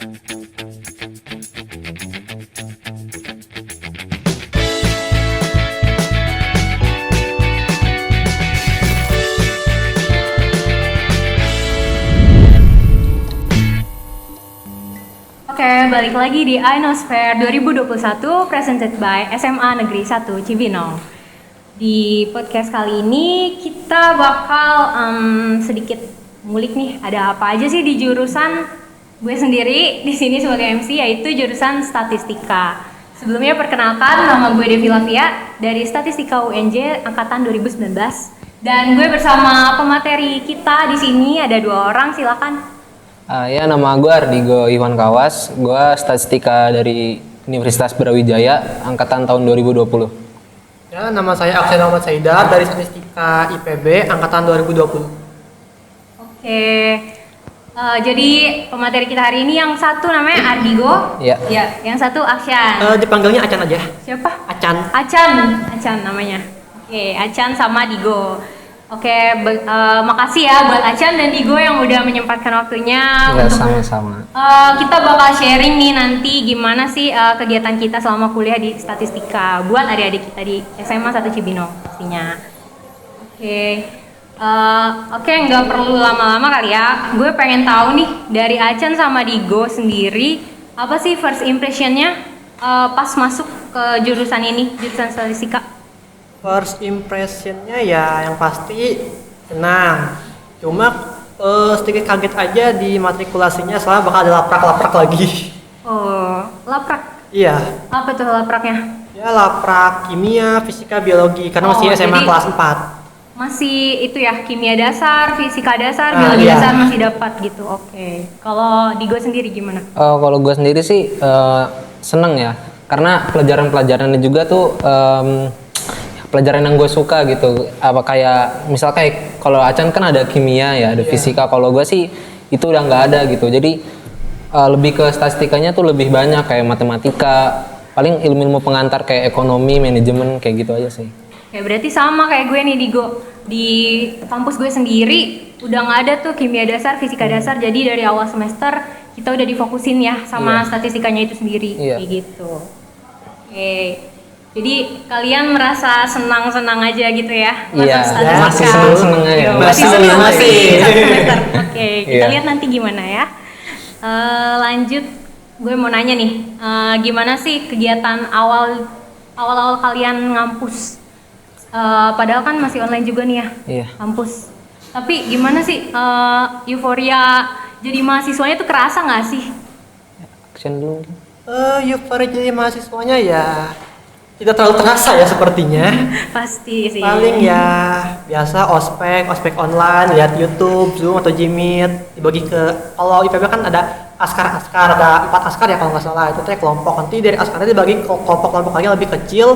Oke, balik lagi di Inosphere 2021 presented by SMA Negeri 1 Cibinong. Di podcast kali ini kita bakal sedikit ngulik nih, ada apa aja sih di jurusan gue sendiri di sini sebagai MC, yaitu jurusan Statistika. Sebelumnya perkenalkan, nama gue Devi Lavia dari Statistika UNJ angkatan 2019. Dan gue bersama pemateri kita di sini ada 2 orang, silakan. Ya, nama gue Ardigo Iwan Kawas, gue statistika dari Universitas Brawijaya, angkatan tahun 2020. Ya, nama saya Aksen Ahmad Saidar dari Statistika IPB, angkatan 2020. Oke, jadi pemateri kita hari ini yang satu namanya Ardigo, Ya. yang satu Aksyan. Dipanggilnya Acan aja. Siapa? Acan. Acan namanya. Oke, Acan sama Digo. Oke, makasih ya buat Acan dan Digo yang udah menyempatkan waktunya. Ya, sama-sama. Kita bakal sharing nih nanti gimana sih kegiatan kita selama kuliah di Statistika buat adik-adik kita di SMA 1 Cibinong pastinya. Oke, nggak perlu lama-lama kali ya. Gue pengen tahu nih dari Acan sama Digo sendiri, apa sih first impressionnya pas masuk ke jurusan ini, jurusan Statistika? First impressionnya ya yang pasti senang. Cuma sedikit kaget aja di matrikulasinya soalnya bakal ada laprak-laprak lagi. Oh, laprak? Iya. Apa tuh lapraknya? Ya laprak kimia, fisika, biologi karena masih SMA jadi kelas 4. masih itu ya, kimia dasar, fisika dasar, Ah, biologi iya. dasar masih dapat gitu. Oke. Kalau Digo sendiri gimana? Kalau gue sendiri sih seneng ya, karena pelajaran-pelajarannya juga tuh pelajaran yang gue suka gitu. Apa kayak misal kayak kalau Acan kan ada kimia ya, ada fisika. Kalau gue sih itu udah nggak ada gitu. Jadi lebih ke statistikanya tuh lebih banyak kayak matematika, paling ilmu-ilmu pengantar kayak ekonomi, manajemen kayak gitu aja sih. Ya berarti sama kayak gue nih Digo. Di kampus gue sendiri udah nggak ada tuh kimia dasar, fisika dasar. Jadi dari awal semester kita udah difokusin ya sama statistikanya itu sendiri. Iya. Kayak gitu. Oke. Jadi kalian merasa senang-senang aja gitu ya? Masuk Iya, statistika. masih seneng-seneng aja. Yo, Masih seneng, seneng, masih. satu semester. Oke, kita Iya. lihat nanti gimana ya. Lanjut, gue mau nanya nih, gimana sih kegiatan awal kalian ngampus? Padahal kan masih online juga nih ya, Iya. kampus. Tapi gimana sih euforia jadi mahasiswanya tuh kerasa nggak sih? Action dulu. Euforia jadi mahasiswanya ya tidak terlalu terasa ya sepertinya. Pasti sih. Paling ya biasa ospek online, lihat YouTube, Zoom atau Jimit, dibagi ke, kalau IPB kan ada askar, ada 4 askar ya kalau nggak salah, itu teh kelompok. Nanti dari askarnya dibagi ke kelompok-kelompok lagi lebih kecil,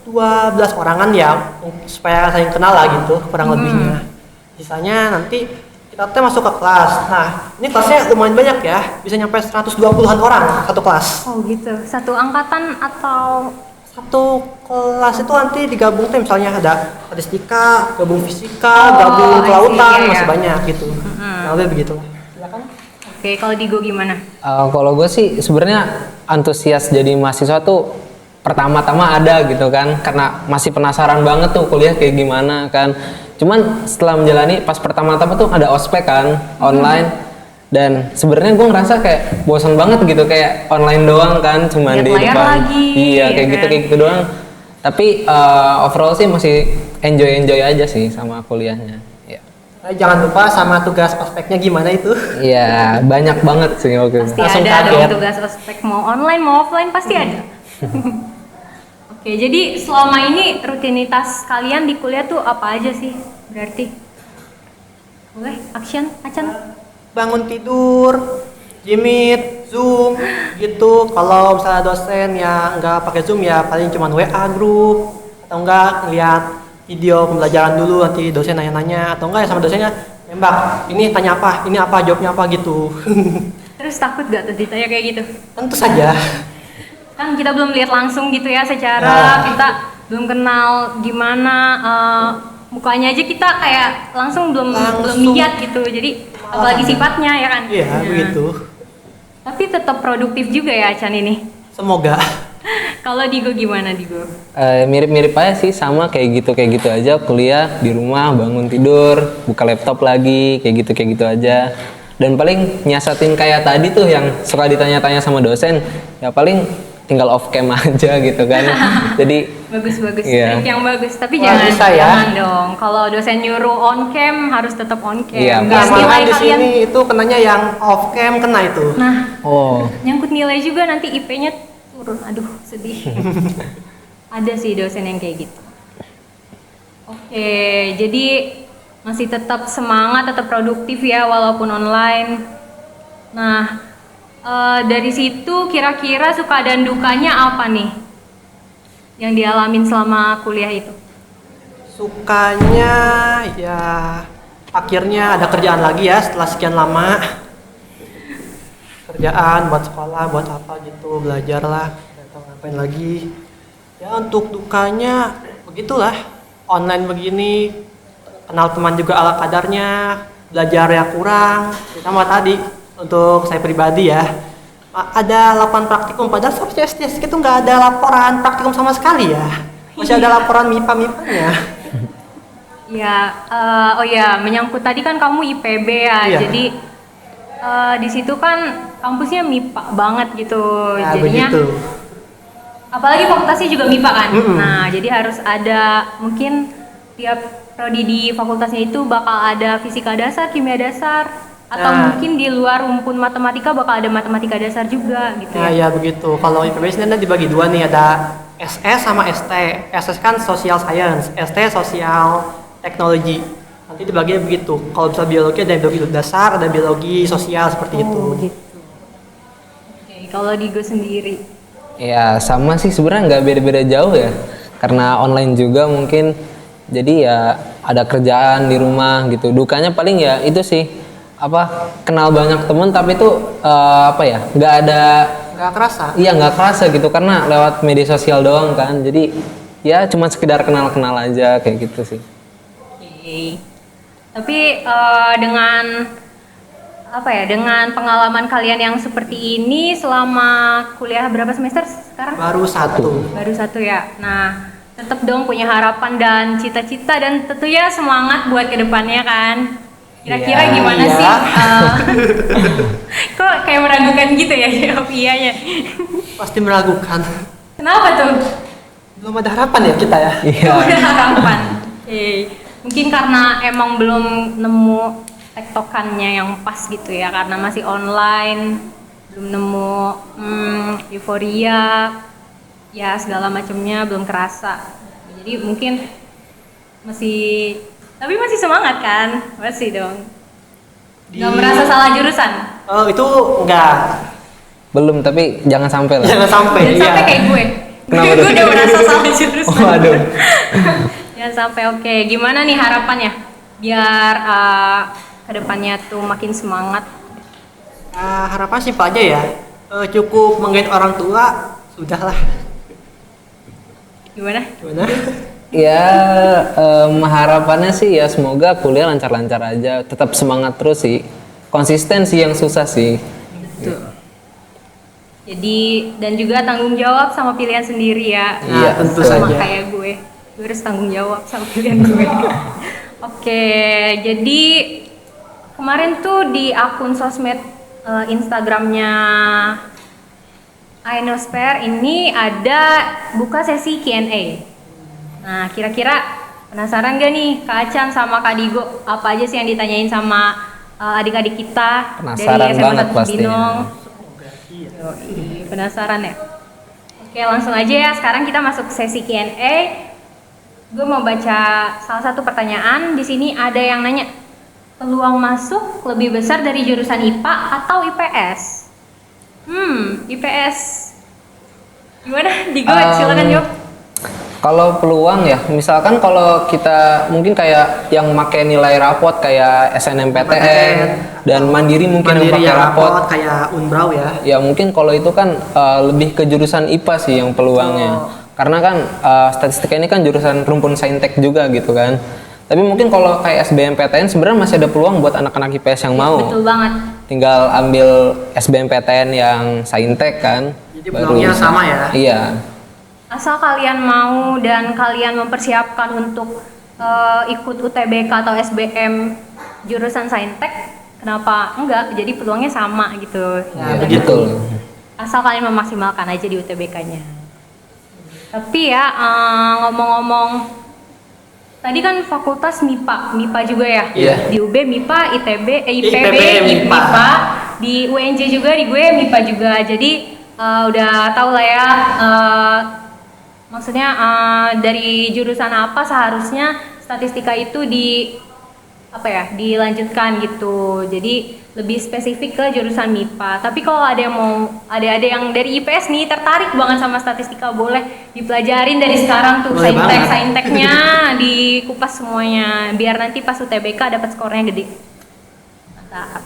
12 orangan ya, supaya saling kenal lah gitu kurang lebihnya. Sisanya nanti kita teh masuk ke kelas. Nah, ini kelasnya lumayan banyak ya, bisa nyampe 120-an orang satu kelas. Oh gitu, satu angkatan atau Satu kelas itu nanti digabung tuh misalnya ada statistika, gabung fisika, gabung kelautan, iya. masih banyak gitu. Nah, lebih begitu. Silakan. Oke, kalau Digo gimana? Kalau gue sih sebenarnya antusias jadi mahasiswa tuh pertama-tama ada gitu kan, karena masih penasaran banget tuh kuliah kayak gimana kan. Cuman setelah menjalani pas pertama-tama tuh ada ospek kan online, dan sebenarnya gue ngerasa kayak bosan banget gitu, kayak online doang kan, cuman Lihat di layar depan. lagi, Iya ya kayak kan? gitu doang. Tapi overall sih masih enjoy aja sih sama kuliahnya. Ya. Jangan lupa sama tugas ospeknya gimana itu. Iya, banyak banget sih waktu itu. Pasti Langsung ada kaget. dong tugas ospek, mau online mau offline pasti ada. Oke, jadi selama ini rutinitas kalian di kuliah tuh apa aja sih? Berarti boleh action, Acan? Bangun tidur, Jimit, Zoom gitu. Kalau misalnya dosen ya nggak pakai Zoom ya paling cuma WA grup, atau enggak ngeliat video pembelajaran dulu, nanti dosen nanya-nanya, atau enggak ya sama dosennya nembak, ini tanya apa, ini apa, jawabnya apa gitu. Terus takut gak tuh ditanya kayak gitu? Tentu saja. Kan kita belum lihat langsung gitu ya, secara kita belum kenal gimana mukanya aja, kita kayak belum Langsung. lihat gitu. Jadi apalagi sifatnya ya kan? Iya, begitu. Tapi tetap produktif juga ya Chan ini. Semoga. Kalau Digo gimana Digo? Mirip-mirip aja sih, sama kayak gitu aja, kuliah di rumah, bangun tidur, buka laptop lagi, kayak gitu aja. Dan paling nyiasatin kayak tadi tuh yang suka ditanya-tanya sama dosen, ya paling tinggal off cam aja gitu kan. Jadi Bagus iya. yang bagus. Tapi Wah, jangan bisa ya. jangan dong. Kalau dosen nyuruh on cam harus tetap on cam. Iya, Biar Nah, nilai malahan di kalian. sini itu kenanya yang off cam kena itu. Nah, oh, nyangkut nilai juga nanti IP-nya turun. Aduh, sedih. Ada sih dosen yang kayak gitu. Oke, jadi masih tetap semangat, tetap produktif ya walaupun online. Nah, dari situ kira-kira suka dan dukanya apa nih yang dialamin selama kuliah itu? Sukanya ya akhirnya ada kerjaan lagi ya setelah sekian lama. Kerjaan buat sekolah, buat apa gitu, belajar lah, nggak tahu ngapain lagi. Ya untuk dukanya begitulah, online begini, kenal teman juga ala kadarnya, belajar ya kurang. Ditambah tadi untuk saya pribadi ya, ada laporan praktikum padahal seharusnya STS itu nggak ada laporan praktikum sama sekali ya. Masih ada laporan MIPA-MIPA-nya. Ya, oh ya, menyangkut tadi kan kamu IPB ya, Iya. jadi di situ kan kampusnya MIPA banget gitu, Ya jadinya begitu. apalagi fakultasnya juga MIPA kan. Mm-mm. Nah, jadi harus ada mungkin tiap prodi di fakultasnya itu bakal ada fisika dasar, kimia dasar, atau Nah. mungkin di luar rumpun matematika bakal ada matematika dasar juga gitu Nah ya. ya begitu. Kalau IPB sendiri dibagi dua nih, ada SS sama ST. SS kan Social Science, ST Sosial Teknologi. Nanti dibaginya begitu. Kalau bisa biologi ada biologi dasar, ada biologi sosial seperti itu. Gitu. Oke, kalau Digo sendiri. ya sama sih sebenarnya, nggak beda-beda jauh ya. Karena online juga mungkin, jadi ya ada kerjaan di rumah gitu. Dukanya paling ya itu sih, apa, kenal banyak temen tapi itu apa ya, nggak ada, Nggak kerasa. iya nggak kerasa gitu karena lewat media sosial doang kan. Jadi ya cuma sekedar kenal-kenal aja kayak gitu sih. Oke. Tapi dengan apa ya, dengan pengalaman kalian yang seperti ini selama kuliah berapa semester sekarang? Baru satu. Baru satu ya. Nah, tetap dong punya harapan dan cita-cita dan tentunya semangat buat kedepannya kan. Kira-kira Iya. gimana Iya. sih? Kok kayak meragukan gitu ya jawab iyanya? Pasti meragukan. Kenapa tuh? Belum ada harapan ya kita ya. Iya. Udah harapan. Oke. Mungkin karena emang belum nemu tektokannya yang pas gitu ya, karena masih online, belum nemu euforia, ya segala macamnya belum kerasa. Jadi mungkin masih, tapi masih semangat kan? Masih dong. Nggak merasa salah jurusan? Oh itu enggak. Belum, tapi jangan sampai lah. Jangan sampai. Jangan sampai kayak gue. Kenapa Gue tuh? udah merasa salah jurusan. Waduh. Jangan sampai. Oke, gimana nih harapannya biar kedepannya tuh makin semangat? Harapan simpel aja ya. Cukup menggait orang tua, sudahlah. Gimana? Gimana? Ya harapannya sih ya semoga kuliah lancar-lancar aja, tetap semangat terus sih. Konsisten sih yang susah sih. Betul. Jadi dan juga tanggung jawab sama pilihan sendiri ya. Iya, tentu Sama saja. kayak gue harus tanggung jawab sama pilihan gue. Oke, jadi kemarin tuh di akun sosmed Instagramnya Ionosphere ini ada buka sesi Q&A. Nah, kira-kira penasaran gak nih Kak Acan sama Kak Digo, apa aja sih yang ditanyain sama adik-adik kita Penasaran dari SMA banget 1 pastinya. Cibinong? Yoi, penasaran ya? Oke, langsung aja ya. Sekarang kita masuk sesi Q&A. Gue mau baca salah satu pertanyaan. Di sini ada yang nanya, peluang masuk lebih besar dari jurusan IPA atau IPS? IPS. Gimana? Digo, silakan jawab. Kalau peluang ya, misalkan kalau kita mungkin kayak yang pakai nilai rapot kayak SNMPTN dan mandiri mungkin yang Mandiri pakai ya, rapot. kayak Unbrau ya. Ya mungkin kalau itu kan lebih ke jurusan IPA sih yang peluangnya. Karena kan statistika ini kan jurusan rumpun saintek juga gitu kan. Tapi mungkin kalau kayak SBMPTN sebenarnya masih ada peluang buat anak-anak IPS yang mau. Betul banget. Tinggal ambil SBMPTN yang Saintek kan. Jadi peluangnya sama ya? Iya. Asal kalian mau dan kalian mempersiapkan untuk ikut UTBK atau SBM jurusan Saintek, kenapa enggak? Jadi peluangnya sama gitu. Ya, Iya, begitu. betul. Asal kalian memaksimalkan aja di UTBK-nya. Tapi ya ngomong-ngomong, tadi kan fakultas MIPA juga ya? Iya. Di UB MIPA, ITB, IPB, IPB, MIPA. di UNJ juga, di gue MIPA juga. Jadi udah tau lah ya, maksudnya dari jurusan apa seharusnya statistika itu dilanjutkan gitu. Jadi lebih spesifik ke jurusan MIPA. Tapi kalau ada yang mau, ada yang dari IPS nih tertarik banget sama statistika, boleh dipelajarin dari sekarang tuh. Boleh banget. Sainteknya dikupas semuanya biar nanti pas UTBK dapat skornya gede. Mantap.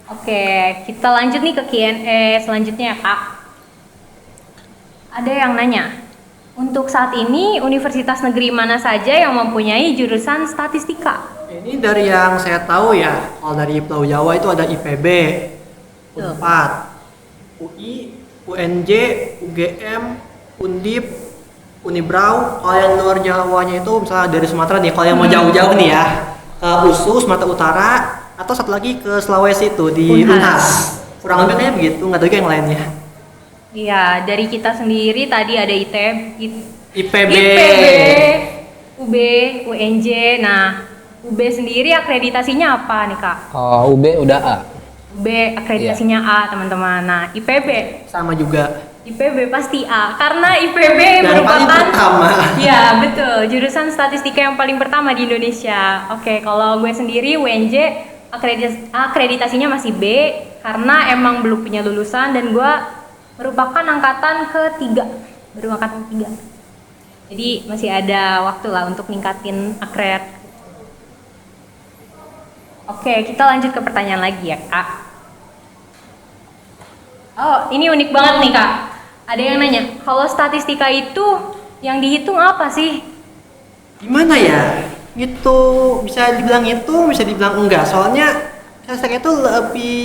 Oke, kita lanjut nih ke Q&A selanjutnya ya, Kak. Ada yang nanya, untuk saat ini universitas negeri mana saja yang mempunyai jurusan statistika? Ini dari yang saya tahu ya, kalau dari Pulau Jawa itu ada IPB, Unpad, UI, UNJ, UGM, Undip, Unibrau. Kalau yang luar Jawanya itu misalnya dari Sumatera nih, kalau yang mau jauh-jauh nih ya, ke USU, Sumatera Utara, atau satu lagi ke Sulawesi itu di Unhas. Kurang lebih kayak begitu, nggak tahu juga yang lainnya. Iya, dari kita sendiri tadi ada IPB. UB, UNJ. Nah, UB sendiri akreditasinya apa nih, Kak? Oh, UB udah A. UB akreditasinya A, teman-teman. Nah, IPB Sama juga. IPB pasti A karena IPB Dan paling merupakan pertama. ya betul jurusan statistika yang paling pertama di Indonesia. Oke, kalau gue sendiri UNJ akreditasinya masih B karena emang belum punya lulusan dan gue merupakan angkatan ketiga, baru angkatan ketiga. Jadi masih ada waktu lah untuk ningkatin akred. Oke, kita lanjut ke pertanyaan lagi ya, Kak. Oh, ini unik banget nih, Kak. Ada yang nanya, kalau statistika itu yang dihitung apa sih? Gimana ya? Itu bisa dibilang itu, bisa dibilang enggak. Soalnya statistika itu lebih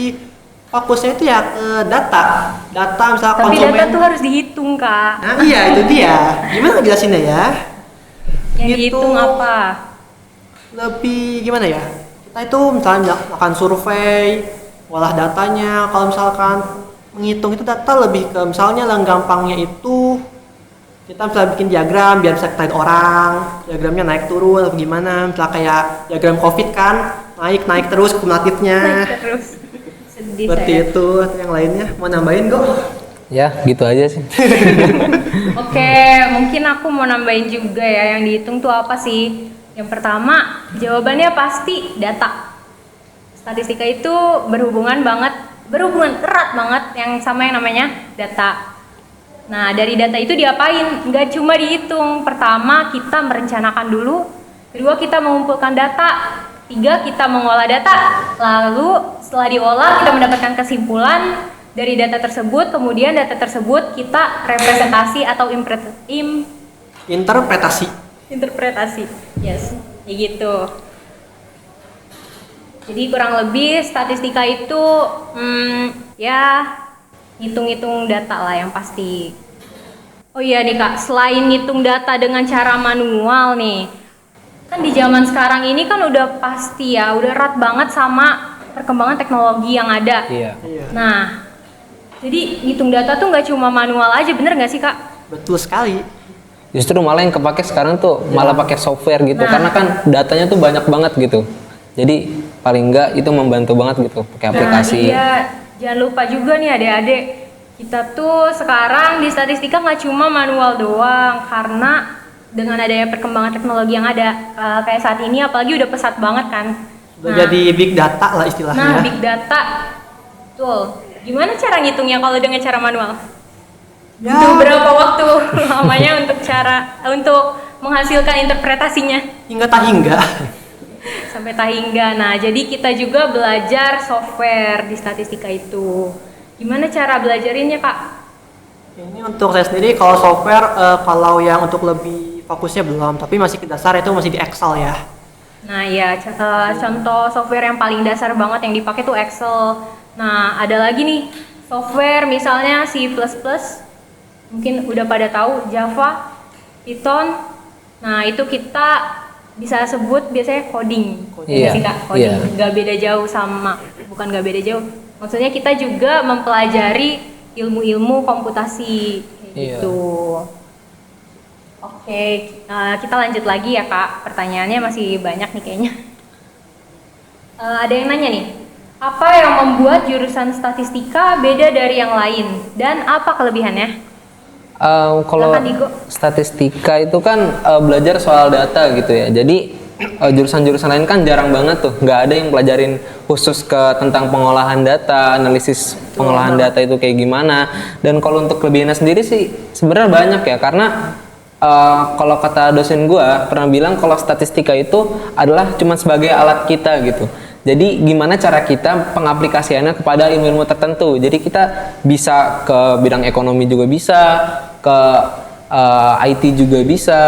fokusnya itu ya ke data. Data misalnya Tapi konsumen. data tuh harus dihitung, Kak. Nah, iya itu dia. Gimana jelasinnya ya? Yang Gitu. dihitung apa? Lebih gimana ya? Kita itu misalnya melakukan survei, olah datanya. Kalau misalkan menghitung itu data lebih ke misalnya yang gampangnya itu kita bisa bikin diagram biar bisa kita lihat orang, diagramnya naik turun atau gimana, misalnya kayak diagram COVID kan, naik terus kumulatifnya. Naik terus. Sedih Seperti saya. itu. Yang lainnya mau nambahin kok? Ya, gitu aja sih. Oke, mungkin aku mau nambahin juga ya, yang dihitung tuh apa sih? Yang pertama, jawabannya pasti data. Statistika itu berhubungan erat banget yang sama yang namanya data. Nah, dari data itu diapain? Nggak cuma dihitung. Pertama, kita merencanakan dulu. Kedua, kita mengumpulkan data. Tiga, kita mengolah data. Lalu, setelah diolah, kita mendapatkan kesimpulan dari data tersebut. Kemudian, data tersebut kita representasi atau interpretasi. Yes, kayak gitu. Jadi kurang lebih statistika itu ya hitung-hitung data lah yang pasti. Oh iya nih Kak, selain hitung data dengan cara manual nih, kan di zaman sekarang ini kan udah pasti ya, udah erat banget sama perkembangan teknologi yang ada. Iya. Nah, jadi hitung data tuh nggak cuma manual aja, bener nggak sih Kak? Betul sekali. Justru malah yang kepake sekarang tuh malah pakai software gitu, Nah. karena kan datanya tuh banyak banget gitu. Jadi paling enggak itu membantu banget gitu pakai aplikasi. Nah, iya, jangan lupa juga nih adik-adik, kita tuh sekarang di statistika nggak cuma manual doang, karena dengan adanya perkembangan teknologi yang ada kayak saat ini, apalagi udah pesat banget kan. Udah jadi big data lah istilahnya. Nah, big data, tuh. Gimana cara ngitungnya kalau dengan cara manual? Ya. Butuh berapa waktu lamanya untuk menghasilkan interpretasinya? Hingga tak hingga. Sampai tak hingga. Nah, jadi kita juga belajar software di statistika itu. Gimana cara belajarinnya, Kak? Ini untuk saya sendiri kalau software kalau yang untuk lebih fokusnya belum, tapi masih ke dasar itu masih di Excel ya. Nah ya, contoh software yang paling dasar banget yang dipakai tuh Excel. Nah ada lagi nih software misalnya C++, mungkin udah pada tahu Java, Python. Nah itu kita bisa sebut biasanya coding. Iya, Sih Kak, coding. iya. Nggak beda jauh sama, bukan nggak beda jauh. Maksudnya kita juga mempelajari ilmu-ilmu komputasi kayak Iya. gitu. Oke, kita lanjut lagi ya Kak. Pertanyaannya masih banyak nih kayaknya. Ada yang nanya nih, apa yang membuat jurusan statistika beda dari yang lain dan apa kelebihannya? Kalau Silakan, Digo. statistika itu kan belajar soal data gitu ya. Jadi jurusan-jurusan lain kan jarang banget tuh, nggak ada yang pelajarin khusus tentang pengolahan data, analisis pengolahan data itu kayak gimana. Dan kalau untuk kelebihannya sendiri sih sebenarnya banyak ya, karena kalau kata dosen gua pernah bilang kalau statistika itu adalah cuma sebagai alat kita gitu. Jadi gimana cara kita pengaplikasiannya kepada ilmu-ilmu tertentu. Jadi kita bisa ke bidang ekonomi juga bisa, ke IT juga bisa,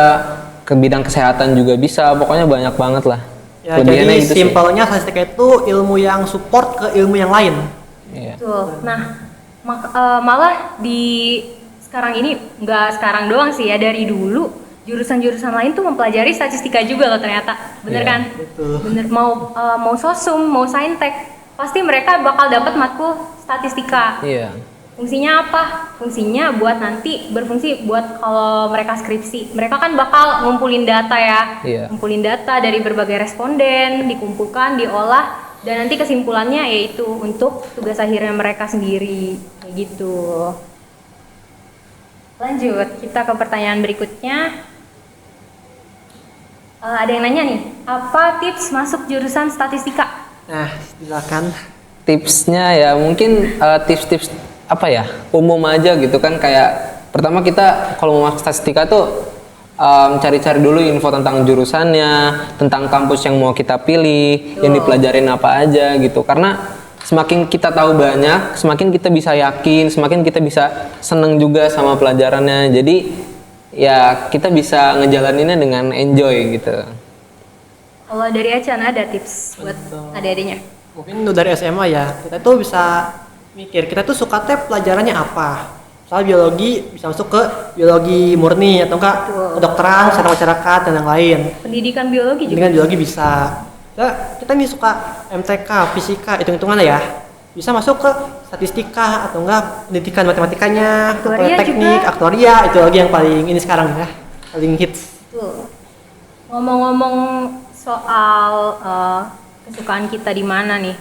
ke bidang kesehatan juga bisa. Pokoknya banyak banget lah. Ya, Kelebihannya jadi gitu sih. simpelnya statistika itu ilmu yang support ke ilmu yang lain. Iya. Betul. Nah, malah di sekarang ini nggak sekarang doang sih ya, dari dulu jurusan-jurusan lain tuh mempelajari statistika juga loh ternyata. Bener Iya, kan? betul. Bener, mau sosum, mau saintek, pasti mereka bakal dapat matkul statistika. Iya. Fungsinya apa? Fungsinya buat nanti berfungsi buat kalau mereka skripsi. Mereka kan bakal ngumpulin data ya. Iya. Ngumpulin data dari berbagai responden, dikumpulkan, diolah, dan nanti kesimpulannya yaitu untuk tugas akhirnya mereka sendiri. Kayak gitu. Lanjut, kita ke pertanyaan berikutnya. Ada yang nanya nih, apa tips masuk jurusan statistika? Nah, silakan. Tipsnya ya mungkin tips-tips apa ya, umum aja gitu kan. Kayak pertama kita kalau mau masuk statistika tuh cari-cari dulu info tentang jurusannya, tentang kampus yang mau kita pilih, yang dipelajarin apa aja gitu. Karena semakin kita tahu banyak, semakin kita bisa yakin, semakin kita bisa seneng juga sama pelajarannya. Jadi ya kita bisa ngejalaninnya dengan enjoy gitu. Kalau dari Acan ada tips buat adik-adiknya? Mungkin itu dari SMA ya, kita tuh bisa mikir, kita tuh suka pelajarannya apa. Soal biologi bisa masuk ke biologi murni atau enggak kedokteran, kesehatan masyarakat dan yang lain. Pendidikan biologi juga? Dengan biologi bisa. Kita nih suka MTK, fisika, hitung-hitungan ya. Bisa masuk ke statistika atau enggak pendidikan matematikanya, Aktuaria teknik, juga. aktuaria itu lagi yang paling ini sekarang ya, paling hits. Tuh. Ngomong-ngomong soal kesukaan kita di mana nih?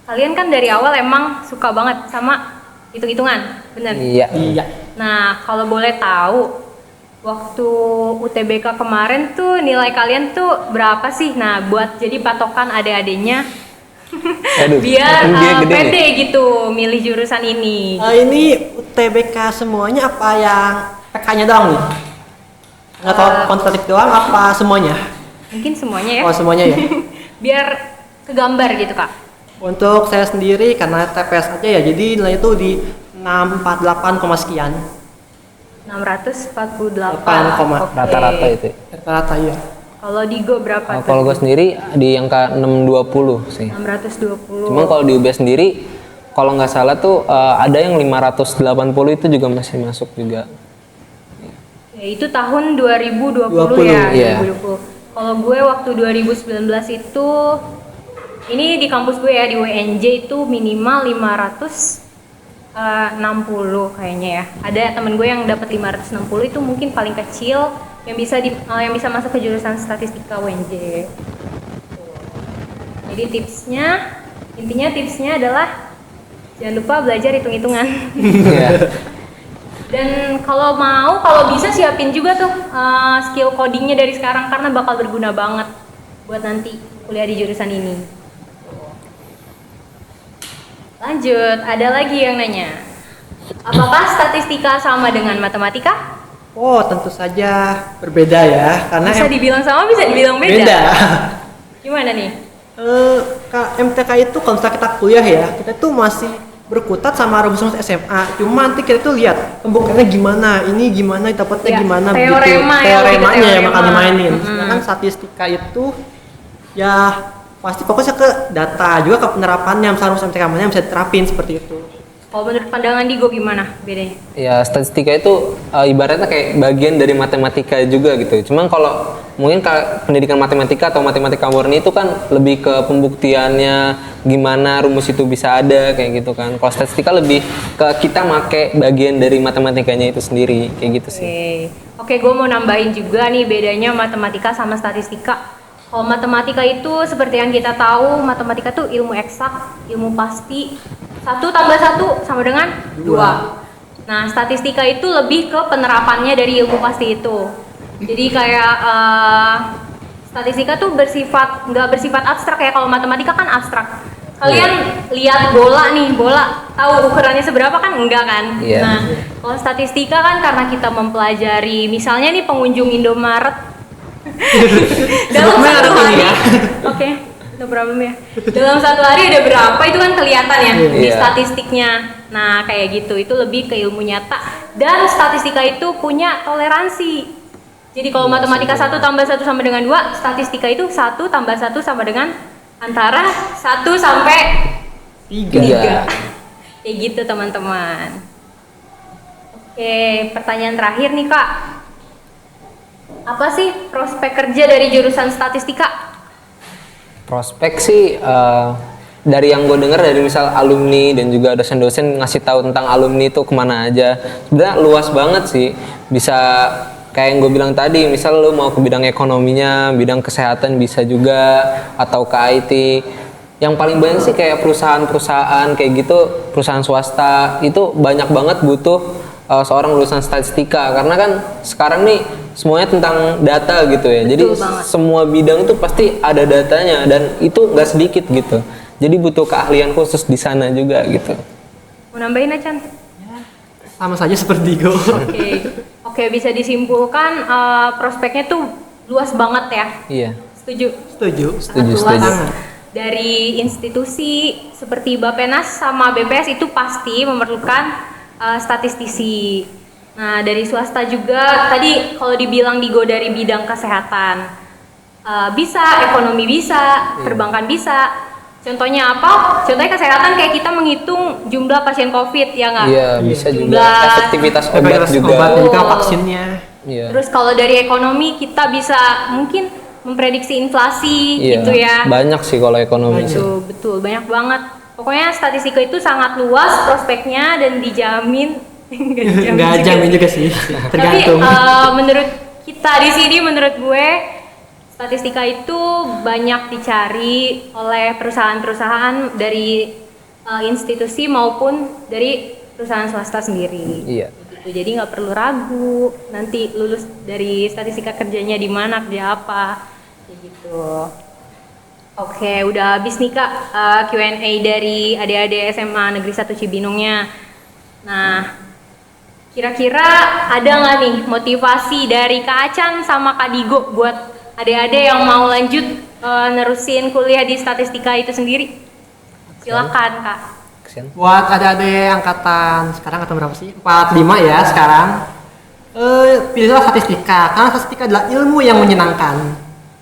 Kalian kan dari awal emang suka banget sama hitung-hitungan, bener? Iya. Iya. Nah, kalau boleh tahu, waktu UTBK kemarin tuh nilai kalian tuh berapa sih? Nah, buat jadi patokan adik-adiknya, Aduh, biar kan dia gede pede nih. gitu milih jurusan ini. Ini UTBK semuanya apa yang PK-nya doang nih? Nggak tahu kuantitatif doang apa semuanya? Mungkin semuanya ya, Oh semuanya ya. biar kegambar gitu Kak. Untuk saya sendiri karena TPS aja ya, jadi nilai itu di 648, sekian. 648. 8, Oke. Rata-rata itu. Rata-rata ya. Kalau Digo berapa? Kalau gue sendiri di angka 620 sih. 620. Cuma kalau di UB sendiri, kalau nggak salah tuh ada yang 580 itu juga masih masuk juga. Ya, itu tahun 2020 ya, 20, iya. 2020. Kalau gue waktu 2019 itu, ini di kampus gue ya, di WNJ itu minimal 560 kayaknya ya. Ada temen gue yang dapat 560, itu mungkin paling kecil yang bisa yang bisa masuk ke jurusan statistika WNJ. Jadi intinya tipsnya adalah jangan lupa belajar hitung-hitungan. Iya. Dan kalau bisa siapin juga tuh skill codingnya dari sekarang karena bakal berguna banget buat nanti kuliah di jurusan ini. Lanjut, ada lagi yang nanya, apakah statistika sama dengan matematika? Oh tentu saja berbeda ya, karena Bisa dibilang sama, bisa dibilang beda. beda. Gimana nih? MTK itu kalau misalnya kita kuliah ya, kita tuh masih berkutat sama rumus-rumus SMA. Cuma nanti kita tuh lihat pembuktiannya gimana, ini gimana, dapetnya Ya, gimana, teorema ya, teoremanya lebih ke yang bakal teorema. dimainin. Sedangkan statistika itu ya pasti fokusnya ke data juga ke penerapannya, misalnya rumus yang bisa diterapin seperti itu. Kalau menurut pandangan Digo gimana bedanya? Ya statistika itu ibaratnya kayak bagian dari matematika juga gitu. Cuman kalau mungkin pendidikan matematika atau matematika murni itu kan lebih ke pembuktiannya gimana rumus itu bisa ada kayak gitu kan. Kalau statistika lebih ke kita make bagian dari matematikanya itu sendiri kayak gitu sih. Oke, gue mau nambahin juga nih bedanya matematika sama statistika. Kalau matematika itu seperti yang kita tahu, matematika tuh ilmu eksak, ilmu pasti. 1 tambah 1 sama dengan 2. Nah, statistika itu lebih ke penerapannya dari ilmu pasti itu. Jadi kayak statistika tuh nggak bersifat abstrak ya. Kalau matematika kan abstrak. Kalian lihat bola nih, bola tahu ukurannya seberapa kan? Enggak kan? Iya. Nah, kalau statistika kan karena kita mempelajari, misalnya nih pengunjung Indomaret dalam satu hari, oke, no problem ya. Dalam satu hari ada berapa itu kan kelihatan ya di Iya. statistiknya. Nah kayak gitu, itu lebih ke ilmu nyata. Dan statistika itu punya toleransi. Jadi kalau matematika 1 tambah 1 sama dengan 2, statistika itu 1 tambah 1 sama dengan antara 1 sampai 3. Kayak gitu teman-teman. Oke, pertanyaan terakhir nih Kak. Apa sih prospek kerja dari jurusan statistika? Prospek sih dari yang gue dengar dari misal alumni dan juga dosen-dosen ngasih tahu tentang alumni itu kemana aja. Sebenarnya luas banget sih. Bisa kayak yang gue bilang tadi, misal lu mau ke bidang ekonominya, bidang kesehatan bisa juga, atau ke IT. Yang paling banyak sih kayak perusahaan-perusahaan kayak gitu, perusahaan swasta itu banyak banget butuh seorang lulusan statistika, karena kan sekarang nih semuanya tentang data gitu ya. Betul Jadi banget. semua bidang itu pasti ada datanya dan itu nggak sedikit gitu. Jadi butuh keahlian khusus di sana juga gitu. Mau nambahin Acan? Sama saja seperti Digo. Oke, bisa disimpulkan prospeknya tuh luas banget ya. Iya. Setuju? Setuju. Setuju, Luas. setuju. Dari institusi seperti Bappenas sama BPS itu pasti memerlukan statistisi. Nah, dari swasta juga tadi kalau dibilang Digo dari bidang kesehatan bisa, ekonomi bisa, perbankan bisa. Contohnya apa? Contohnya kesehatan kayak kita menghitung jumlah pasien COVID ya nggak? Iya, bisa juga. Jumlah Efektivitas obat juga. Obat juga vaksinnya. Iya. Terus kalau dari ekonomi kita bisa mungkin memprediksi inflasi Iya, gitu ya. banyak sih kalau ekonomi sih. Betul, banyak banget. Pokoknya statistika itu sangat luas prospeknya dan dijamin. Nggak jamin juga sih. Tapi Tergantung. menurut kita di sini, menurut gue, statistika itu banyak dicari oleh perusahaan-perusahaan dari institusi maupun dari perusahaan swasta sendiri. Iya. Gitu. Jadi nggak perlu ragu nanti lulus dari statistika kerjanya di mana, kerja apa, kayak gitu. Oke, udah habis nih Kak Q&A dari adik-adik SMA Negeri 1 Cibinongnya. Nah, kira-kira ada nggak nih motivasi dari Kak Acan sama Kak Digo buat adik-adik yang mau lanjut nerusin kuliah di statistika itu sendiri? Silakan Kak. Kesian. Buat adik-adik angkatan sekarang atau berapa sih? 45 ya sekarang. Pilihlah statistika karena statistika adalah ilmu yang menyenangkan.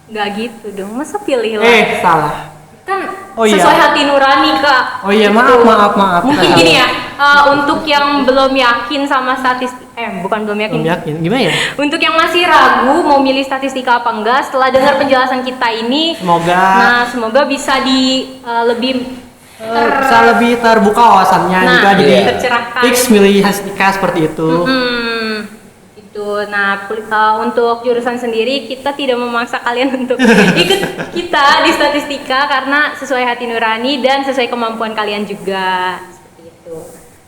Nggak gitu dong, masa pilih lah? Salah. Kan Oh iya. sesuai hati nurani Kak. Oh iya, Gitu. maaf. Mungkin gini ya, untuk yang belum yakin sama bukan belum yakin. Belum yakin. Gimana ya? Untuk yang masih ragu mau milih statistika apa enggak, setelah dengar penjelasan kita ini, semoga bisa lebih bisa lebih terbuka wawasannya Nah, juga, jadi tercerahkan. fix milih statistika seperti itu. Itu. Nah, untuk jurusan sendiri kita tidak memaksa kalian untuk ikut kita di statistika karena sesuai hati nurani dan sesuai kemampuan kalian juga. Seperti itu.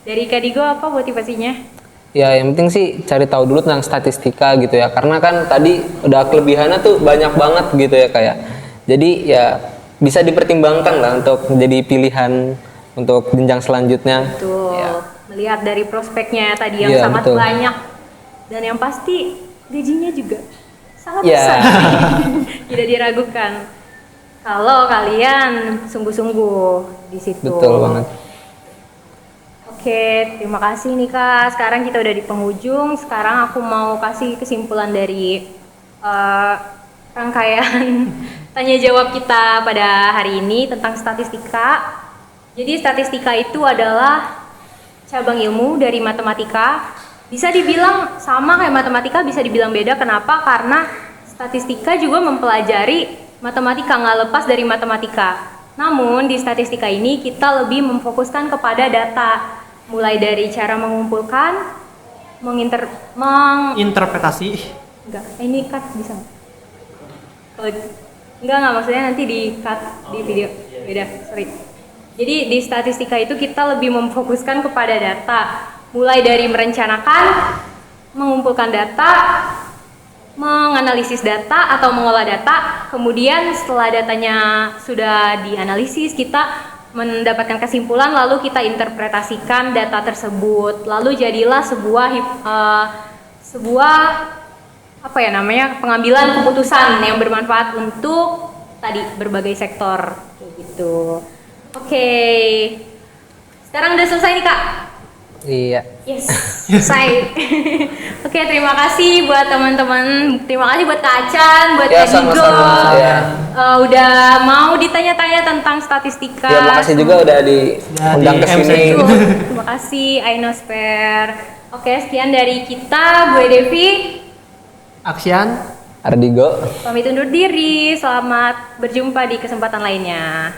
Dari Kak Digo apa motivasinya? Ya yang penting sih cari tahu dulu tentang statistika gitu ya, karena kan tadi udah kelebihannya tuh banyak banget gitu ya kayak. Jadi ya bisa dipertimbangkan lah untuk menjadi pilihan untuk jenjang selanjutnya. Betul. Ya. Melihat dari prospeknya tadi yang Iya, sangat betul. banyak dan yang pasti gajinya juga sangat Iya. besar. Tidak diragukan. Kalau kalian sungguh-sungguh di situ. Betul banget. Oke, terima kasih nih Kak. Sekarang kita udah di penghujung. Sekarang aku mau kasih kesimpulan dari rangkaian tanya jawab kita pada hari ini tentang statistika. Jadi statistika itu adalah cabang ilmu dari matematika. Bisa dibilang sama kayak matematika, bisa dibilang beda. Kenapa? Karena statistika juga mempelajari matematika, nggak lepas dari matematika. Namun di statistika ini kita lebih memfokuskan kepada data, mulai dari cara mengumpulkan, Interpretasi. enggak, ini cut bisa nggak? Kalau enggak maksudnya nanti di cut di video beda, sorry. Jadi di statistika itu kita lebih memfokuskan kepada data, mulai dari merencanakan, mengumpulkan data, menganalisis data atau mengolah data, kemudian setelah datanya sudah dianalisis kita mendapatkan kesimpulan, lalu kita interpretasikan data tersebut, lalu jadilah sebuah apa ya namanya, pengambilan keputusan yang bermanfaat untuk tadi berbagai sektor kayak gitu. Oke, sekarang udah selesai nih Kak. Iya. Yes, selesai. Oke, terima kasih buat teman-teman. Terima kasih buat Kak Acan, buat Ya, Kak Digo. sama-sama, ya. Udah mau ditanya-tanya tentang statistika. Ya, makasih juga udah diundang ke MC. sini. Terima kasih Ainosfer. Oke, sekian dari kita. Gue Devi. Aksian. Ardigo. Pamit undur diri. Selamat berjumpa di kesempatan lainnya.